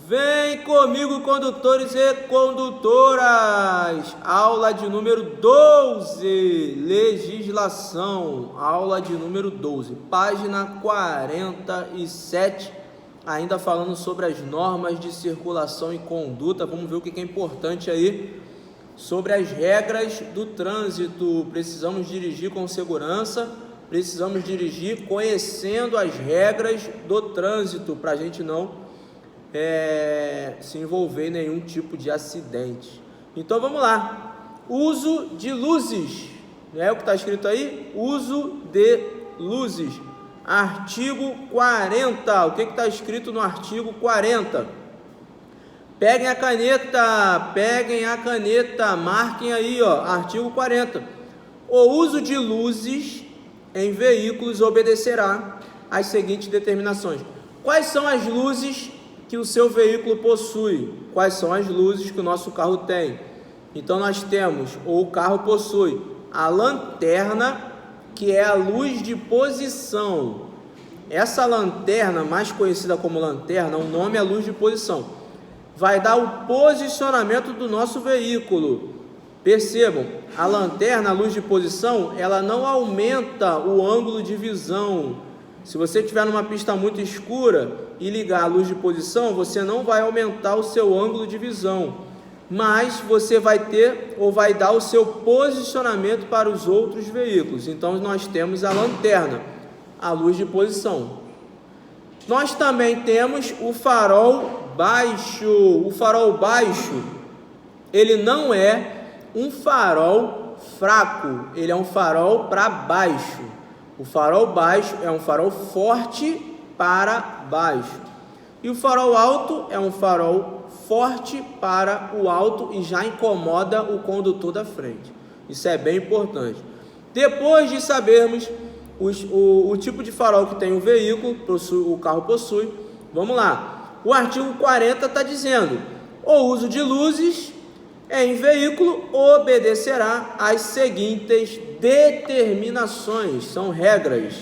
Vem comigo, condutores e condutoras. Aula de número 12, legislação. Aula de número 12, página 47. Ainda falando sobre as normas de circulação e conduta. Vamos ver o que é importante aí sobre as regras do trânsito. Precisamos dirigir com segurança, precisamos dirigir conhecendo as regras do trânsito, para a gente não se envolver em nenhum tipo de acidente. Então vamos lá. Uso de luzes, é o que está escrito aí? Uso de luzes. Artigo 40. O que está escrito no artigo 40? Peguem a caneta, marquem aí, ó, artigo 40. O uso de luzes em veículos obedecerá às seguintes determinações. Quais são as luzes que o seu veículo possui? Quais são as luzes que o nosso carro tem? Então nós temos, ou o carro possui, a lanterna, que é a luz de posição. Essa lanterna, mais conhecida como lanterna, o nome é luz de posição, vai dar o posicionamento do nosso veículo. Percebam, a lanterna, a luz de posição, ela não aumenta o ângulo de visão. Se você estiver numa pista muito escura e ligar a luz de posição, você não vai aumentar o seu ângulo de visão, mas você vai ter ou vai dar o seu posicionamento para os outros veículos. Então nós temos a lanterna, a luz de posição. Nós também temos o farol baixo. O farol baixo, ele não é um farol fraco, ele é um farol para baixo. O farol baixo é um farol forte para baixo. E o farol alto é um farol forte para o alto e já incomoda o condutor da frente. Isso é bem importante. Depois de sabermos o tipo de farol que tem o veículo, o carro possui, vamos lá. O artigo 40 está dizendo: o uso de luzes em veículo obedecerá às seguintes determinações, são regras.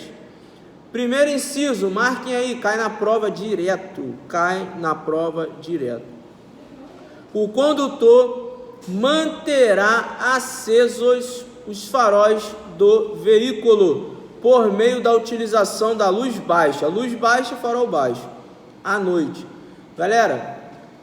Primeiro inciso, marquem aí, cai na prova direto, O condutor manterá acesos os faróis do veículo por meio da utilização da luz baixa. Luz baixa e farol baixo. À noite. Galera,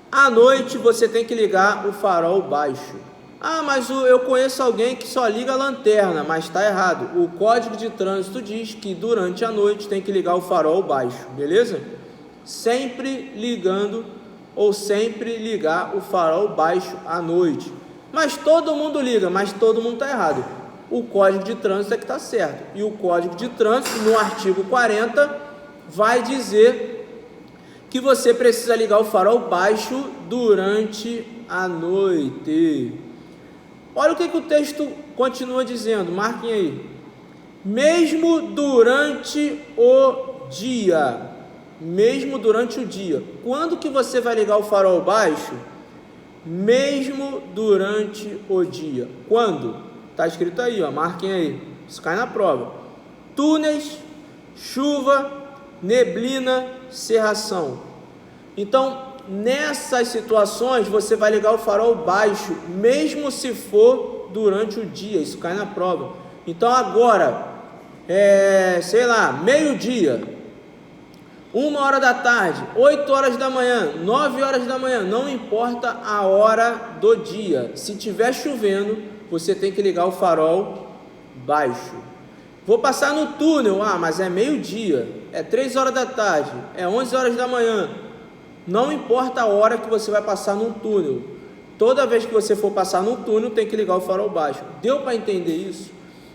à noite você tem que ligar o farol baixo. Ah, mas eu conheço alguém que só liga a lanterna, mas está errado. O Código de Trânsito diz que durante a noite tem que ligar o farol baixo, beleza? Sempre ligando ou sempre ligar o farol baixo à noite. Mas todo mundo liga, mas todo mundo está errado. O Código de Trânsito é que está certo. E o Código de Trânsito, no artigo 40, vai dizer que você precisa ligar o farol baixo durante a noite. Olha o que o texto continua dizendo, marquem aí. Mesmo durante o dia. Mesmo durante o dia. Quando que você vai ligar o farol baixo? Mesmo durante o dia. Quando? Está escrito aí, ó, marquem aí. Isso cai na prova. Túneis, chuva, neblina, cerração. Então, nessas situações, você vai ligar o farol baixo, mesmo se for durante o dia. Isso cai na prova. Então, agora, sei lá, meio-dia, 1h da tarde, 8h da manhã, 9h da manhã, não importa a hora do dia. Se estiver chovendo, você tem que ligar o farol baixo. Vou passar no túnel, mas é meio-dia, é 3h da tarde, é 11h da manhã. Não importa a hora que você vai passar num túnel. Toda vez que você for passar num túnel, tem que ligar o farol baixo. Deu para entender isso?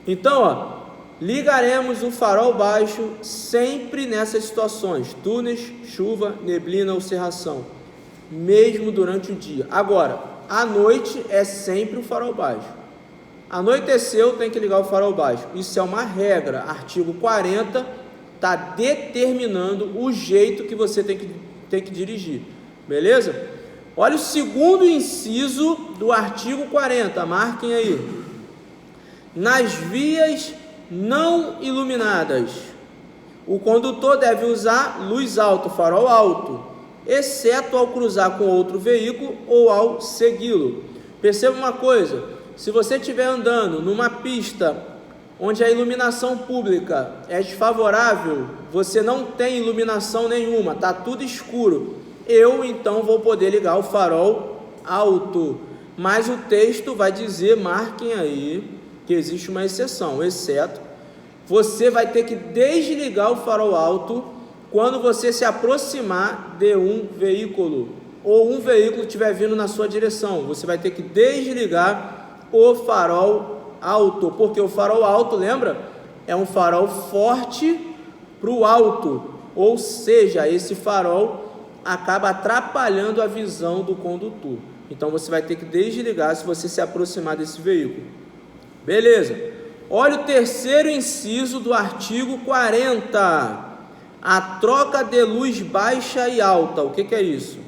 Então, ligaremos o farol baixo sempre nessas situações: túneis, chuva, neblina ou cerração, mesmo durante o dia. Agora, à noite é sempre o farol baixo. Anoiteceu, tem que ligar o farol baixo. Isso é uma regra. Artigo 40 está determinando o jeito que você tem que dirigir. Beleza? Olha o segundo inciso do artigo 40. Marquem aí. Nas vias não iluminadas, o condutor deve usar luz alta, farol alto, exceto ao cruzar com outro veículo ou ao segui-lo. Perceba uma coisa, se você estiver andando numa pista onde a iluminação pública é desfavorável, você não tem iluminação nenhuma, está tudo escuro, eu então vou poder ligar o farol alto, mas o texto vai dizer, marquem aí, que existe uma exceção, exceto, você vai ter que desligar o farol alto quando você se aproximar de um veículo, ou um veículo estiver vindo na sua direção, você vai ter que desligar o farol alto, porque o farol alto, lembra? É um farol forte para o alto, ou seja, esse farol acaba atrapalhando a visão do condutor. Então você vai ter que desligar se você se aproximar desse veículo. Beleza. Olha o terceiro inciso do artigo 40. A troca de luz baixa e alta. O que é isso?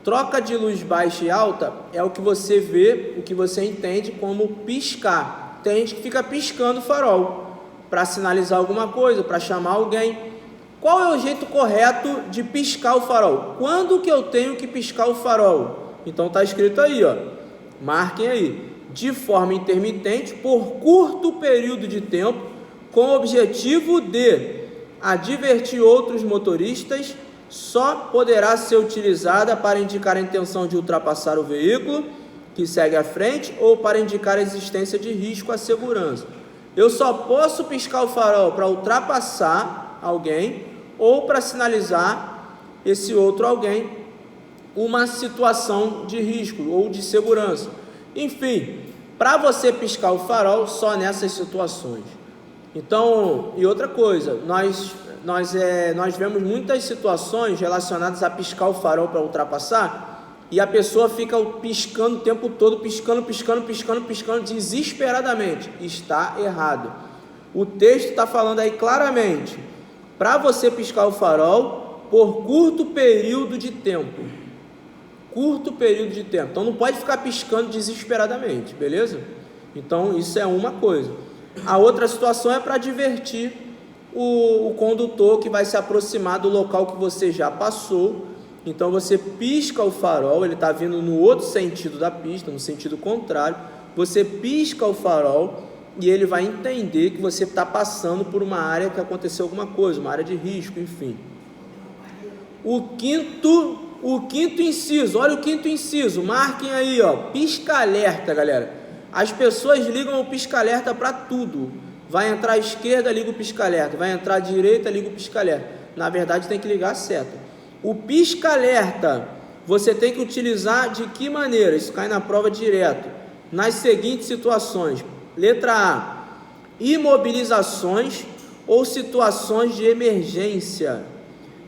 Troca de luz baixa e alta é o que você vê, o que você entende como piscar. Tem gente que fica piscando o farol para sinalizar alguma coisa, para chamar alguém. Qual é o jeito correto de piscar o farol? Quando que eu tenho que piscar o farol? Então está escrito aí, ó. Marquem aí. De forma intermitente, por curto período de tempo, com o objetivo de advertir outros motoristas, só poderá ser utilizada para indicar a intenção de ultrapassar o veículo que segue à frente ou para indicar a existência de risco à segurança. Eu só posso piscar o farol para ultrapassar alguém ou para sinalizar esse outro alguém uma situação de risco ou de segurança. Enfim, para você piscar o farol só nessas situações. Então, e outra coisa, nós vemos muitas situações relacionadas a piscar o farol para ultrapassar e a pessoa fica piscando o tempo todo, piscando desesperadamente. Está errado. O texto está falando aí claramente, para você piscar o farol por curto período de tempo. Curto período de tempo. Então não pode ficar piscando desesperadamente, beleza? Então isso é uma coisa. A outra situação é para advertir o condutor que vai se aproximar do local que você já passou. Então você pisca o farol, ele está vindo no outro sentido da pista, no sentido contrário. Você pisca o farol e ele vai entender que você está passando por uma área que aconteceu alguma coisa, uma área de risco, enfim. O quinto inciso, olha o quinto inciso, marquem aí, ó, pisca-alerta, galera. As pessoas ligam o pisca-alerta para tudo. Vai entrar à esquerda, liga o pisca-alerta. Vai entrar à direita, liga o pisca-alerta. Na verdade, tem que ligar a seta. O pisca-alerta, você tem que utilizar de que maneira? Isso cai na prova direto. Nas seguintes situações. Letra A, imobilizações ou situações de emergência.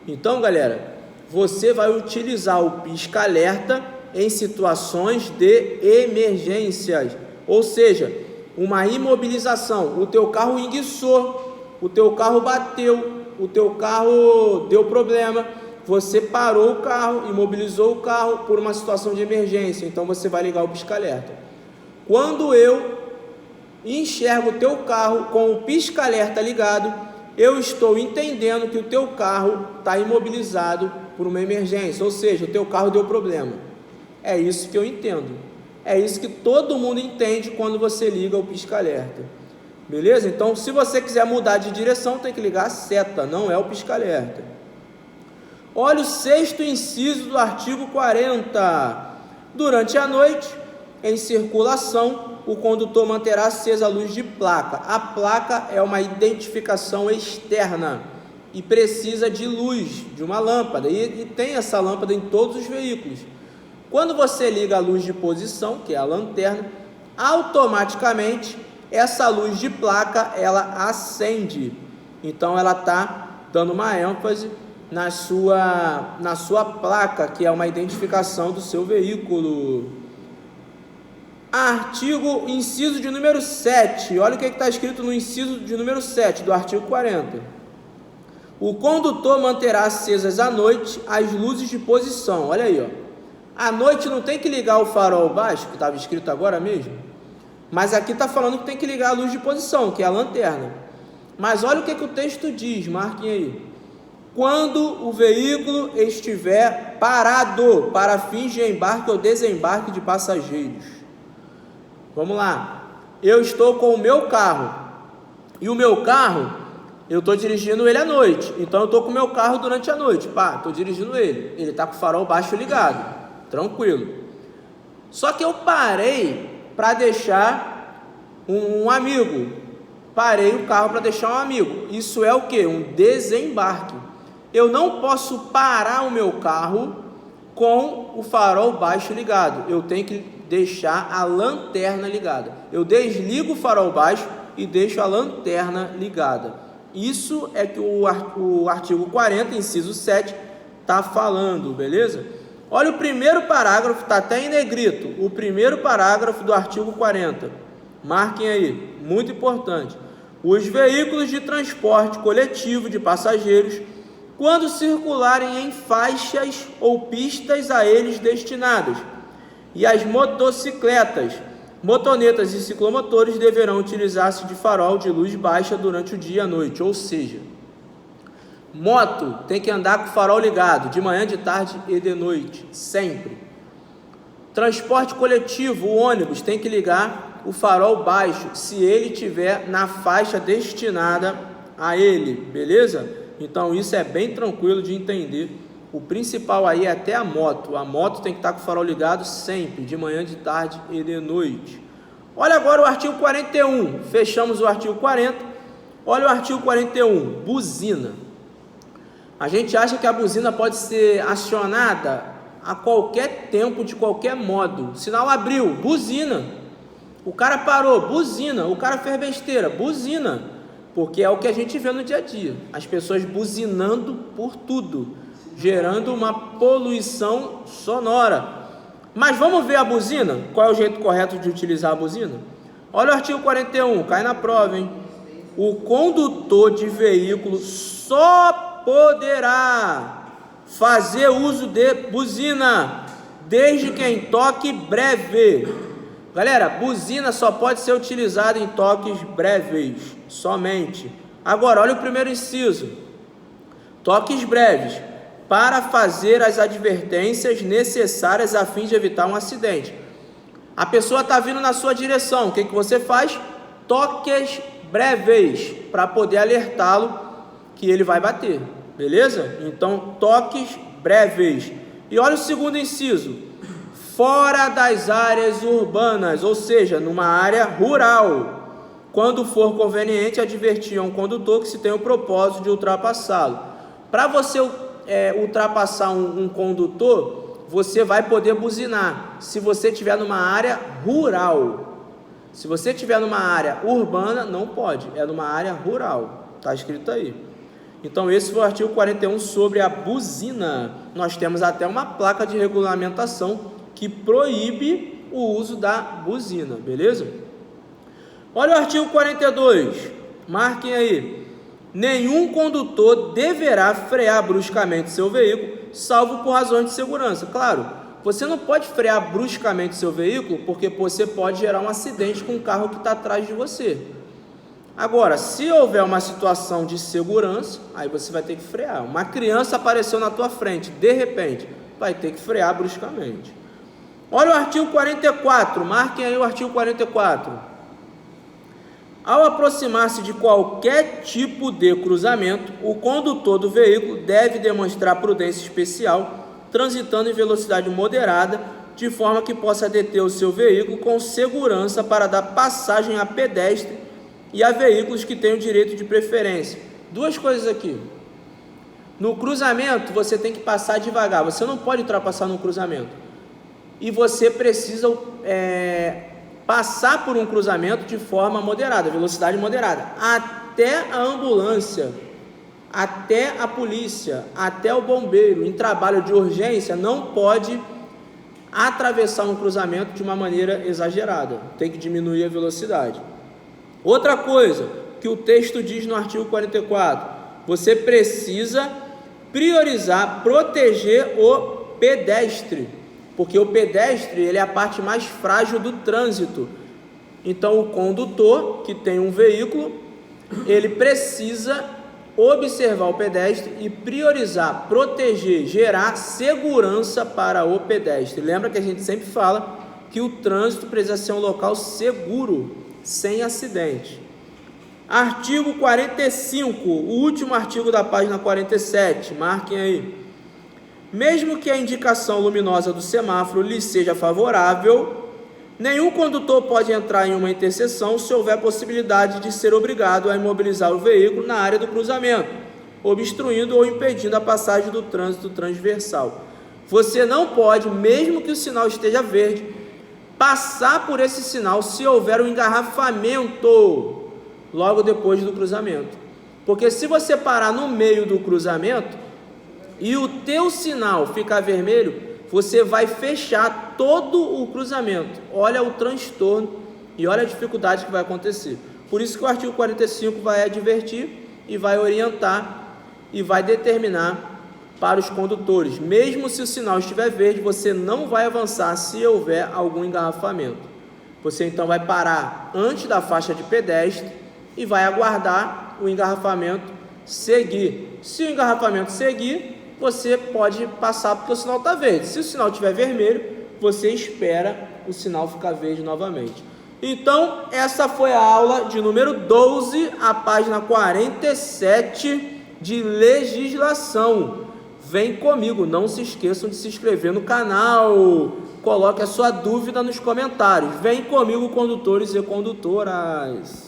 Então, galera, você vai utilizar o pisca-alerta em situações de emergências, ou seja, uma imobilização, o teu carro enguiçou, o teu carro bateu, o teu carro deu problema, você parou o carro, imobilizou o carro por uma situação de emergência, então você vai ligar o pisca-alerta. Quando eu enxergo o teu carro com o pisca-alerta ligado, eu estou entendendo que o teu carro está imobilizado por uma emergência, ou seja, o teu carro deu problema. É isso que eu entendo. É isso que todo mundo entende quando você liga o pisca-alerta. Beleza? Então, se você quiser mudar de direção, tem que ligar a seta, não é o pisca-alerta. Olha o sexto inciso do artigo 40. Durante a noite, em circulação, o condutor manterá acesa a luz de placa. A placa é uma identificação externa e precisa de luz, de uma lâmpada, e tem essa lâmpada em todos os veículos. Quando você liga a luz de posição, que é a lanterna, automaticamente essa luz de placa ela acende. Então ela está dando uma ênfase na sua placa, que é uma identificação do seu veículo. Inciso de número 7. Olha o que está escrito no inciso de número 7 do artigo 40. O condutor manterá acesas à noite as luzes de posição. Olha aí, ó. À noite não tem que ligar o farol baixo, que estava escrito agora mesmo. Mas aqui está falando que tem que ligar a luz de posição, que é a lanterna. Mas olha o que o texto diz, marquem aí. quando o veículo estiver parado para fins de embarque ou desembarque de passageiros. Vamos lá. Eu estou com o meu carro e o meu carro, eu estou dirigindo ele à noite. Então eu estou com o meu carro durante a noite. Estou dirigindo ele. Ele está com o farol baixo ligado. Tranquilo. Só que eu parei para deixar um amigo. Parei o carro para deixar um amigo. Isso é o que? Um desembarque. Eu não posso parar o meu carro com o farol baixo ligado. Eu tenho que deixar a lanterna ligada. Eu desligo o farol baixo e deixo a lanterna ligada. Isso é que o artigo 40, inciso 7, está falando, beleza? Olha o primeiro parágrafo, está até em negrito. O primeiro parágrafo do artigo 40. Marquem aí, muito importante. Os veículos de transporte coletivo de passageiros, quando circularem em faixas ou pistas a eles destinadas, e as motocicletas, motonetas e ciclomotores deverão utilizar-se de farol de luz baixa durante o dia e a noite. Ou seja, moto tem que andar com o farol ligado de manhã, de tarde e de noite, sempre. Transporte coletivo, o ônibus tem que ligar o farol baixo se ele estiver na faixa destinada a ele, beleza? Então isso é bem tranquilo de entender. O principal aí é até a moto. A moto tem que estar com o farol ligado sempre, de manhã, de tarde e de noite. Olha agora o artigo 41. Fechamos o artigo 40. Olha o artigo 41. Buzina. A gente acha que a buzina pode ser acionada a qualquer tempo, de qualquer modo. Sinal abriu, buzina. O cara parou, buzina. O cara fez besteira, buzina. Porque é o que a gente vê no dia a dia, as pessoas buzinando por tudo, gerando uma poluição sonora. Mas vamos ver a buzina? Qual é o jeito correto de utilizar a buzina? Olha o artigo 41, cai na prova, hein? O condutor de veículo só poderá fazer uso de buzina, desde que em toque breve. Galera, buzina só pode ser utilizada em toques breves, somente. Agora, olha o primeiro inciso. Toques breves, para fazer as advertências necessárias a fim de evitar um acidente. A pessoa está vindo na sua direção, o que você faz? Toques breves, para poder alertá-lo que ele vai bater, beleza? Então, toques breves. E olha o segundo inciso. Fora das áreas urbanas, ou seja, numa área rural, quando for conveniente, advertir a um condutor que se tem o propósito de ultrapassá-lo. Para você ultrapassar um condutor, você vai poder buzinar, se você estiver numa área rural. Se você estiver numa área urbana, não pode, é numa área rural, está escrito aí. Então esse foi o artigo 41 sobre a buzina. Nós temos até uma placa de regulamentação que proíbe o uso da buzina, beleza? Olha o artigo 42, marquem aí. Nenhum condutor deverá frear bruscamente seu veículo, salvo por razões de segurança. Claro, você não pode frear bruscamente seu veículo, porque você pode gerar um acidente com o carro que está atrás de você. Agora, se houver uma situação de segurança, aí você vai ter que frear. Uma criança apareceu na tua frente, de repente, vai ter que frear bruscamente. Olha o artigo 44, marquem aí o artigo 44. Ao aproximar-se de qualquer tipo de cruzamento, o condutor do veículo deve demonstrar prudência especial, transitando em velocidade moderada, de forma que possa deter o seu veículo com segurança para dar passagem a pedestre e a veículos que tenham direito de preferência. Duas coisas aqui. No cruzamento, você tem que passar devagar, você não pode ultrapassar no cruzamento. E você precisa passar por um cruzamento de forma moderada, velocidade moderada, até a ambulância, até a polícia, até o bombeiro, em trabalho de urgência, não pode atravessar um cruzamento de uma maneira exagerada, tem que diminuir a velocidade. Outra coisa que o texto diz no artigo 44, você precisa priorizar, proteger o pedestre, porque o pedestre ele é a parte mais frágil do trânsito. Então o condutor que tem um veículo, ele precisa observar o pedestre e priorizar, proteger, gerar segurança para o pedestre. Lembra que a gente sempre fala que o trânsito precisa ser um local seguro, sem acidente. Artigo 45, o último artigo da página 47, marquem aí. Mesmo que a indicação luminosa do semáforo lhe seja favorável, nenhum condutor pode entrar em uma interseção se houver possibilidade de ser obrigado a imobilizar o veículo na área do cruzamento, obstruindo ou impedindo a passagem do trânsito transversal. Você não pode, mesmo que o sinal esteja verde, passar por esse sinal se houver um engarrafamento logo depois do cruzamento. Porque se você parar no meio do cruzamento e o teu sinal ficar vermelho, você vai fechar todo o cruzamento. Olha o transtorno e olha a dificuldade que vai acontecer. Por isso que o artigo 45 vai advertir e vai orientar e vai determinar para os condutores. Mesmo se o sinal estiver verde, você não vai avançar se houver algum engarrafamento. Você então vai parar antes da faixa de pedestre e vai aguardar o engarrafamento seguir. Se o engarrafamento seguir, você pode passar porque o sinal está verde. Se o sinal estiver vermelho, você espera o sinal ficar verde novamente. Então, essa foi a aula de número 12, a página 47 de legislação. Vem comigo, não se esqueçam de se inscrever no canal. Coloque a sua dúvida nos comentários. Vem comigo, condutores e condutoras.